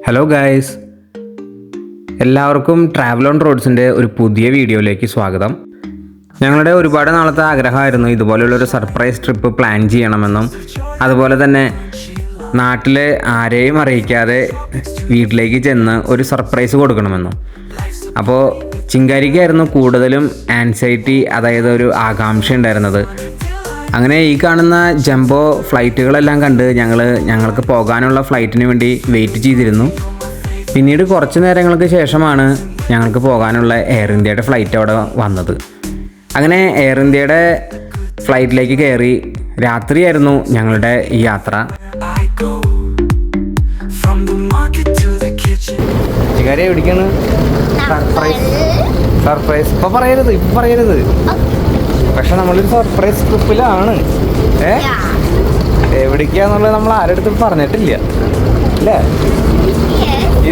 Hello guys, എല്ലാവർക്കും travel on റോഡ്സിൻ്റെ ഒരു പുതിയ വീഡിയോയിലേക്ക് സ്വാഗതം. ഞങ്ങളുടെ ഒരുപാട് നാളത്തെ ആഗ്രഹമായിരുന്നു ഇതുപോലെയുള്ളൊരു സർപ്രൈസ് ട്രിപ്പ് പ്ലാൻ ചെയ്യണമെന്നും അതുപോലെ തന്നെ നാട്ടിലെ ആരെയും അറിയിക്കാതെ വീട്ടിലേക്ക് ചെന്ന് ഒരു സർപ്രൈസ് കൊടുക്കണമെന്നും. അപ്പോൾ ചിങ്കാരിക്കായിരുന്നു കൂടുതലും ആൻസൈറ്റി, അതായത് ഒരു ആകാംക്ഷ ഉണ്ടായിരുന്നത്. അങ്ങനെ ഈ കാണുന്ന ജംബോ ഫ്ലൈറ്റുകളെല്ലാം കണ്ട് ഞങ്ങൾക്ക് പോകാനുള്ള ഫ്ലൈറ്റിന് വേണ്ടി വെയിറ്റ് ചെയ്തിരുന്നു. പിന്നീട് കുറച്ച് നേരങ്ങൾക്ക് ശേഷമാണ് ഞങ്ങൾക്ക് പോകാനുള്ള എയർ ഇന്ത്യയുടെ ഫ്ലൈറ്റ് അവിടെ വന്നത്. അങ്ങനെ എയർ ഇന്ത്യയുടെ ഫ്ലൈറ്റിലേക്ക് കയറി. രാത്രിയായിരുന്നു ഞങ്ങളുടെ ഈ യാത്ര. ചിങ്കാരി എവിടേക്കാണ്? സർപ്രൈസ് ഇപ്പം പറയരുത്. പക്ഷെ നമ്മളൊരു സർപ്രൈസ് ട്രിപ്പിലാണ്. എവിടേക്കാന്നുള്ളത് നമ്മൾ ആരടുത്തും പറഞ്ഞിട്ടില്ല അല്ലേ?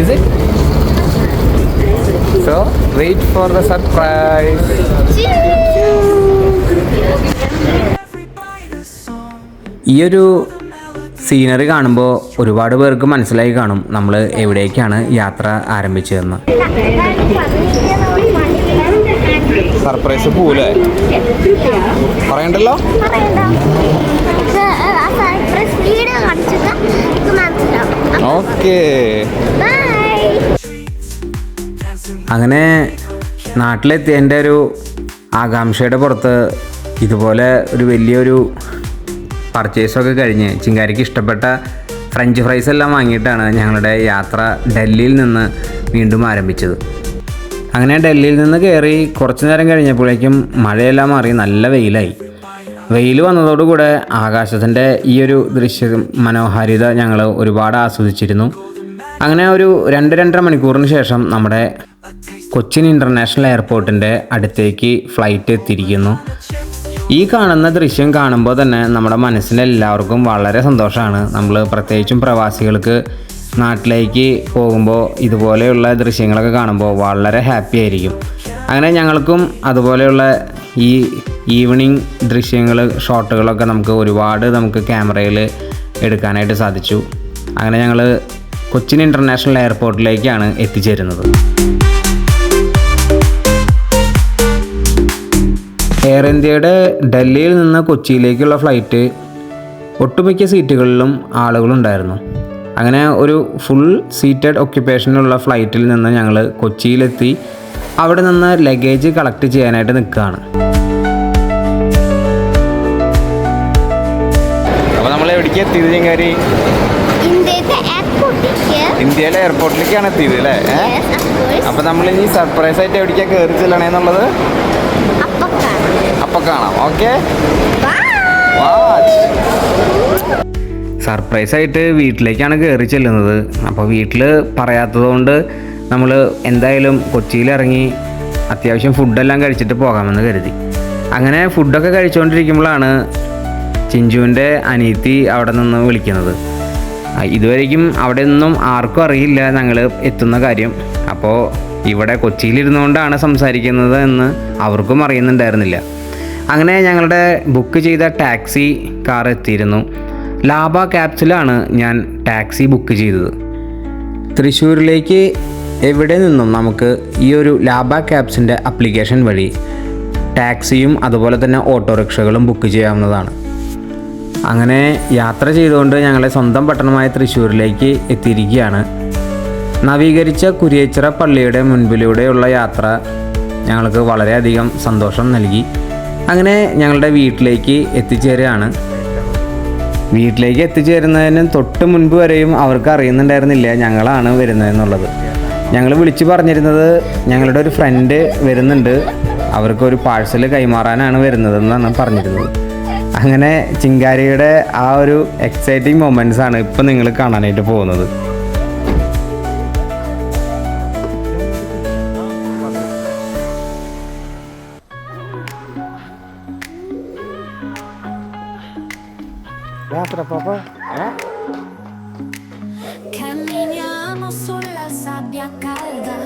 Is it? So wait for the surprise. ഈ ഒരു സീനറി കാണുമ്പോൾ ഒരുപാട് പേർക്ക് മനസ്സിലായി കാണും നമ്മൾ എവിടേക്കാണ് യാത്ര ആരംഭിച്ചതെന്ന്. സർപ്രൈസ് പോലെ പറയണ്ടല്ലോ. ഓക്കേ, അങ്ങനെ നാട്ടിലെത്തിയതിൻ്റെ ഒരു ആകാംക്ഷയുടെ പുറത്ത് ഇതുപോലെ ഒരു വലിയൊരു പർച്ചേസൊക്കെ കഴിഞ്ഞ് ചിങ്കാരിക്ക് ഇഷ്ടപ്പെട്ട ഫ്രഞ്ച് ഫ്രൈസ് എല്ലാം വാങ്ങിയിട്ടാണ് ഞങ്ങളുടെ യാത്ര ഡൽഹിയിൽ നിന്ന് വീണ്ടും ആരംഭിച്ചത്. അങ്ങനെ ഡൽഹിയിൽ നിന്ന് കയറി കുറച്ച് നേരം കഴിഞ്ഞപ്പോഴേക്കും മഴയെല്ലാം മാറി നല്ല വെയിലായി. വെയിൽ വന്നതോടുകൂടെ ആകാശത്തിൻ്റെ ഈ ഒരു ദൃശ്യ മനോഹാരിത ഞങ്ങൾ ഒരുപാട് ആസ്വദിച്ചിരുന്നു. അങ്ങനെ ഒരു 2-2.5 മണിക്കൂറിന് ശേഷം നമ്മുടെ കൊച്ചിൻ ഇൻ്റർനാഷണൽ എയർപോർട്ടിൻ്റെ അടുത്തേക്ക് ഫ്ലൈറ്റ് എത്തിയിരിക്കുന്നു. ഈ കാണുന്ന ദൃശ്യം കാണുമ്പോൾ തന്നെ നമ്മുടെ മനസ്സിന് എല്ലാവർക്കും വളരെ സന്തോഷമാണ്. നമ്മൾ പ്രത്യേകിച്ചും പ്രവാസികൾക്ക് നാട്ടിലേക്ക് പോകുമ്പോൾ ഇതുപോലെയുള്ള ദൃശ്യങ്ങളൊക്കെ കാണുമ്പോൾ വളരെ ഹാപ്പി ആയിരിക്കും. അങ്ങനെ ഞങ്ങൾക്കും അതുപോലെയുള്ള ഈ ഈവനിങ് ഷോട്ടുകളൊക്കെ നമുക്ക് ക്യാമറയിൽ എടുക്കാനായിട്ട് സാധിച്ചു. അങ്ങനെ ഞങ്ങൾ കൊച്ചിൻ ഇൻ്റർനാഷണൽ എയർപോർട്ടിലേക്കാണ് എത്തിച്ചേരുന്നത്. എയർ ഇന്ത്യയുടെ ഡൽഹിയിൽ നിന്ന് കൊച്ചിയിലേക്കുള്ള ഫ്ലൈറ്റ് ഒട്ടുമിക്ക സീറ്റുകളിലും ആളുകളുണ്ടായിരുന്നു. അങ്ങനെ ഒരു ഫുൾ സീറ്റഡ് ഒക്യുപ്പേഷനുള്ള ഫ്ലൈറ്റിൽ നിന്ന് ഞങ്ങൾ കൊച്ചിയിലെത്തി. അവിടെ നിന്ന് ലഗേജ് കളക്ട് ചെയ്യാനായിട്ട് നിൽക്കുകയാണ്. അപ്പോൾ നമ്മൾ എവിടേക്ക് എത്തിയത് ചിങ്കാരി? ഇന്ത്യയിലെ എയർപോർട്ടിലേക്കാണ് എത്തിയത് അല്ലേ? അപ്പോൾ നമ്മളിനി സർപ്രൈസ് ആയിട്ട് എവിടേക്കാണ് കയറി ചെല്ലണേന്നുള്ളത് അപ്പം കാണാം. ഓക്കെ, സർപ്രൈസായിട്ട് വീട്ടിലേക്കാണ് കയറി ചെല്ലുന്നത്. അപ്പോൾ വീട്ടിൽ പറയാത്തതുകൊണ്ട് നമ്മൾ എന്തായാലും കൊച്ചിയിലിറങ്ങി അത്യാവശ്യം ഫുഡെല്ലാം കഴിച്ചിട്ട് പോകാമെന്ന് കരുതി. അങ്ങനെ ഫുഡൊക്കെ കഴിച്ചുകൊണ്ടിരിക്കുമ്പോഴാണ് ചിഞ്ചുവിൻ്റെ അനിയത്തി അവിടെ നിന്ന് വിളിക്കുന്നത്. ഇതുവരേക്കും അവിടെ ഒന്നും ആർക്കും അറിയില്ല ഞങ്ങൾ എത്തുന്ന കാര്യം. അപ്പോൾ ഇവിടെ കൊച്ചിയിലിരുന്നുകൊണ്ടാണ് സംസാരിക്കുന്നത് എന്ന് അവർക്കും അറിയുന്നുണ്ടായിരുന്നില്ല. അങ്ങനെ ഞങ്ങളുടെ ബുക്ക് ചെയ്ത ടാക്സി കാർ എത്തിയിരുന്നു. ലാബ ക്യാബ്സിലാണ് ഞാൻ ടാക്സി ബുക്ക് ചെയ്തത്. തൃശ്ശൂരിലേക്ക് എവിടെ നിന്നും നമുക്ക് ഈ ഒരു ലാബ ക്യാബ്സിൻ്റെ ആപ്ലിക്കേഷൻ വഴി ടാക്സിയും അതുപോലെ തന്നെ ഓട്ടോറിക്ഷകളും ബുക്ക് ചെയ്യാവുന്നതാണ്. അങ്ങനെ യാത്ര ചെയ്തുകൊണ്ട് ഞങ്ങളെ സ്വന്തം പട്ടണമായ തൃശ്ശൂരിലേക്ക് എത്തിയിരിക്കുകയാണ്. നവീകരിച്ച കുരിയച്ചിറ പള്ളിയുടെ മുൻപിലൂടെയുള്ള യാത്ര ഞങ്ങൾക്ക് വളരെയധികം സന്തോഷം നൽകി. അങ്ങനെ ഞങ്ങളുടെ വീട്ടിലേക്ക് എത്തിച്ചേരുകയാണ്. വീട്ടിലേക്ക് എത്തിച്ചേരുന്നതിന് തൊട്ട് മുൻപ് വരെയും അവർക്ക് അറിയുന്നുണ്ടായിരുന്നില്ല ഞങ്ങളാണ് വരുന്നതെന്നുള്ളത്. ഞങ്ങൾ വിളിച്ച് പറഞ്ഞിരുന്നത് ഞങ്ങളുടെ ഒരു ഫ്രണ്ട് വരുന്നുണ്ട്, അവർക്കൊരു പാഴ്സൽ കൈമാറാനാണ് വരുന്നതെന്നാണ് പറഞ്ഞിരുന്നത്. അങ്ങനെ ചിങ്കാരിയുടെ ആ ഒരു എക്സൈറ്റിംഗ് മൊമെൻറ്റ്സാണ് ഇപ്പം നിങ്ങൾ കാണാനായിട്ട് പോകുന്നത്. Camminiamo sulla sabbia calda,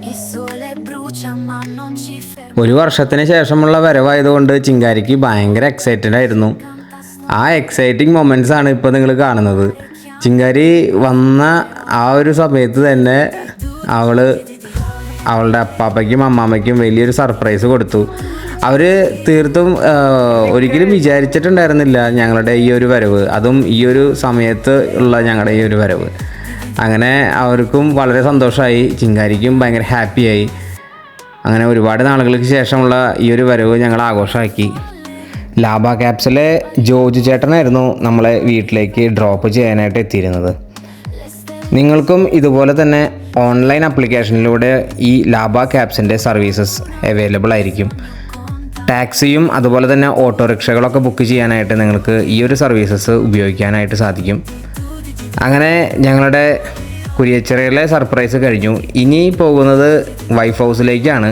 il sole brucia ma non ci ferma. ഒരു വർഷത്തിന് ശേഷമുള്ള വരവായതുകൊണ്ട് ചിങ്കാരിക്ക് ഭയങ്കര എക്സൈറ്റഡ് ആയിരുന്നു. ആ എക്സൈറ്റിംഗ് മൊമെൻറ്റ്സാണ് ഇപ്പോൾ നിങ്ങൾ കാണുന്നത്. ചിങ്കാരി വന്ന ആ ഒരു സമയത്ത് തന്നെ അവളുടെ അപ്പാപ്പയ്ക്കും അമ്മാമ്മയ്ക്കും വലിയൊരു സർപ്രൈസ് കൊടുത്തു. അവർ തീർത്തും ഒരിക്കലും വിചാരിച്ചിട്ടുണ്ടായിരുന്നില്ല ഞങ്ങളുടെ ഈ ഒരു വരവ്, അതും ഈ ഒരു സമയത്ത് ഉള്ള ഞങ്ങളുടെ ഈ ഒരു വരവ്. അങ്ങനെ അവർക്കും വളരെ സന്തോഷമായി, ചിങ്കാരിക്കും ഭയങ്കര ഹാപ്പിയായി. അങ്ങനെ ഒരുപാട് നാളുകൾക്ക് ശേഷമുള്ള ഈ ഒരു വരവ് ഞങ്ങൾ ആഘോഷമാക്കി. ലാബ ക്യാപ്സിലെ ജോർജ് ചേട്ടനായിരുന്നു നമ്മളെ വീട്ടിലേക്ക് ഡ്രോപ്പ് ചെയ്യാനായിട്ട് എത്തിയിരുന്നത്. നിങ്ങൾക്കും ഇതുപോലെ തന്നെ ഓൺലൈൻ ആപ്ലിക്കേഷനിലൂടെ ഈ ലാബ ക്യാബ്സിൻ്റെ സർവീസസ് അവൈലബിൾ ആയിരിക്കും. ടാക്സിയും അതുപോലെ തന്നെ ഓട്ടോറിക്ഷകളൊക്കെ ബുക്ക് ചെയ്യാനായിട്ട് നിങ്ങൾക്ക് ഈ ഒരു സർവീസസ് ഉപയോഗിക്കാനായിട്ട് സാധിക്കും. അങ്ങനെ ഞങ്ങളുടെ കുരിയച്ചിറയിലെ സർപ്രൈസ് കഴിഞ്ഞു. ഇനി പോകുന്നത് വൈഫ് ഹൗസിലേക്കാണ്.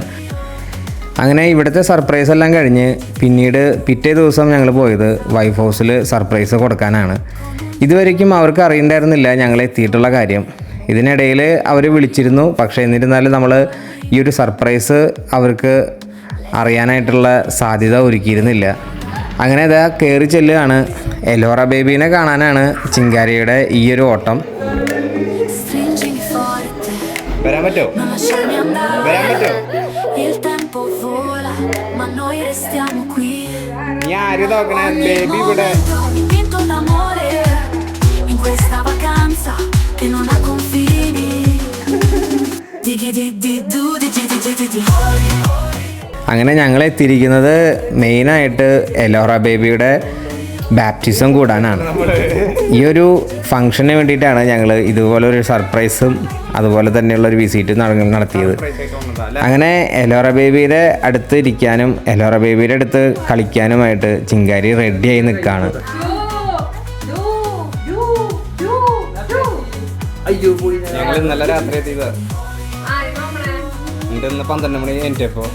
അങ്ങനെ ഇവിടുത്തെ സർപ്രൈസ് എല്ലാം കഴിഞ്ഞ് പിന്നീട് പിറ്റേ ദിവസം ഞങ്ങൾ പോയത് വൈഫ് ഹൗസിൽ സർപ്രൈസ് കൊടുക്കാനാണ്. ഇതുവരെയ്ക്കും അവർക്ക് അറിയണ്ടായിരുന്നില്ല ഞങ്ങൾ എത്തിയിട്ടുള്ള കാര്യം. ഇതിനിടയിൽ അവർ വിളിച്ചിരുന്നു, പക്ഷേ എന്നിരുന്നാലും നമ്മൾ ഈ ഒരു സർപ്രൈസ് അവർക്ക് അറിയാനായിട്ടുള്ള സാധ്യത ഒരുക്കിയിരുന്നില്ല. അങ്ങനെ ഇതാ കയറി ചെല്ലുകയാണ്. എലോറ ബേബീനെ കാണാനാണ് ചിങ്കാരിയുടെ ഈ ഒരു ഓട്ടം. വരാൻ പറ്റുമോ? വരാൻ പറ്റുമോ? നീ ആര് നോക്കണേ? ബേബി ഇവിടെ. അങ്ങനെ ഞങ്ങൾ എത്തിയിരിക്കുന്നത് മെയിനായിട്ട് എലോറ ബേബിയുടെ ബാപ്റ്റിസം കൂടാനാണ്. ഈ ഒരു ഫംഗ്ഷന് വേണ്ടിയിട്ടാണ് ഞങ്ങൾ ഇതുപോലൊരു സർപ്രൈസും അതുപോലെ തന്നെയുള്ളൊരു വിസിറ്റും നടത്തിയത്. അങ്ങനെ എലോറ ബേബിയുടെ അടുത്ത് ഇരിക്കാനും എലോറ ബേബിയുടെ അടുത്ത് കളിക്കാനുമായിട്ട് ചിങ്കാരി റെഡിയായി നിൽക്കുകയാണ്. ഞങ്ങൾ ഇന്നലെ രാത്രി എത്തിയത്, ഇന്ന് 12 മണി കഴിഞ്ഞപ്പോൾ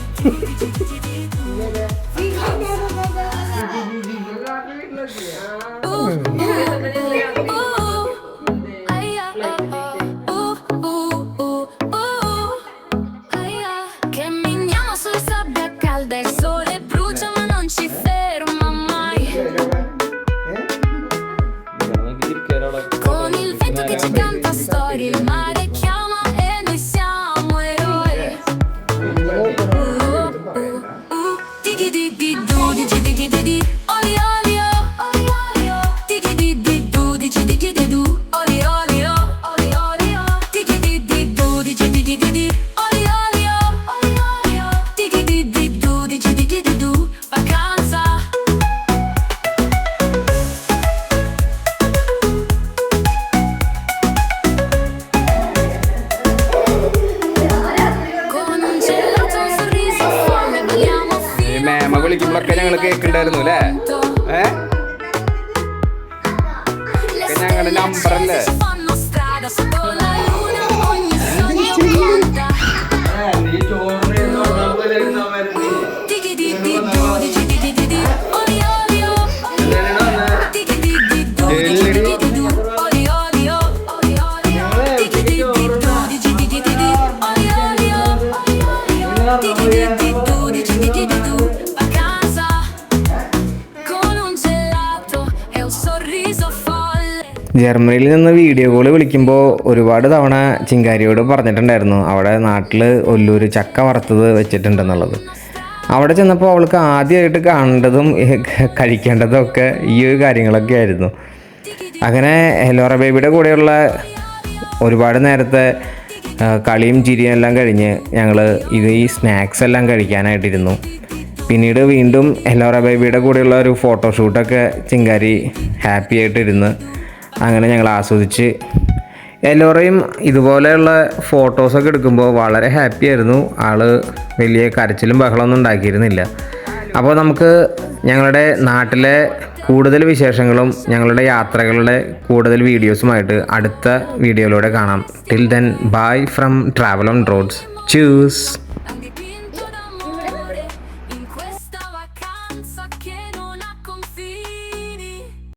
വിളിക്കുമ്പോഴൊക്കെ ഞങ്ങൾ കേൾക്കുന്നുണ്ടായിരുന്നു അല്ലേ? ഞങ്ങളുടെ നമ്പറല്ലേ? ജർമ്മനിയിൽ നിന്ന് വീഡിയോ കോൾ വിളിക്കുമ്പോൾ ഒരുപാട് തവണ ചിങ്കാരിയോട് പറഞ്ഞിട്ടുണ്ടായിരുന്നു അവിടെ നാട്ടിൽ ഒല്ലൂര് ചക്ക വറുത്തത് വെച്ചിട്ടുണ്ടെന്നുള്ളത്. അവിടെ ചെന്നപ്പോൾ അവൾക്ക് ആദ്യമായിട്ട് കാണേണ്ടതും കഴിക്കേണ്ടതും ഒക്കെ ഈ ഒരു കാര്യങ്ങളൊക്കെ ആയിരുന്നു. അങ്ങനെ എലോറ ബേബിയുടെ കൂടെയുള്ള ഒരുപാട് നേരത്തെ കളിയും ചിരിയും എല്ലാം കഴിഞ്ഞ് ഞങ്ങൾ ഈ സ്നാക്സ് എല്ലാം കഴിക്കാനായിട്ടിരുന്നു. പിന്നീട് വീണ്ടും എലോറ ബേബിയുടെ കൂടെയുള്ള ഒരു ഫോട്ടോഷൂട്ടൊക്കെ ചിങ്കാരി ഹാപ്പി ആയിട്ടിരുന്ന് അങ്ങനെ ഞങ്ങൾ ആസ്വദിച്ച്. എലോറയും ഇതുപോലെയുള്ള ഫോട്ടോസൊക്കെ എടുക്കുമ്പോൾ വളരെ ഹാപ്പി ആയിരുന്നു. ആള് വലിയ കരച്ചിലും ബഹളമൊന്നും ഉണ്ടാക്കിയിരുന്നില്ല. അപ്പോൾ നമുക്ക് ഞങ്ങളുടെ നാട്ടിലെ കൂടുതൽ വിശേഷങ്ങളും ഞങ്ങളുടെ യാത്രകളുടെ കൂടുതൽ വീഡിയോസുമായിട്ട് അടുത്ത വീഡിയോയിലൂടെ കാണാം. Till then bye from travel on roads. Choose.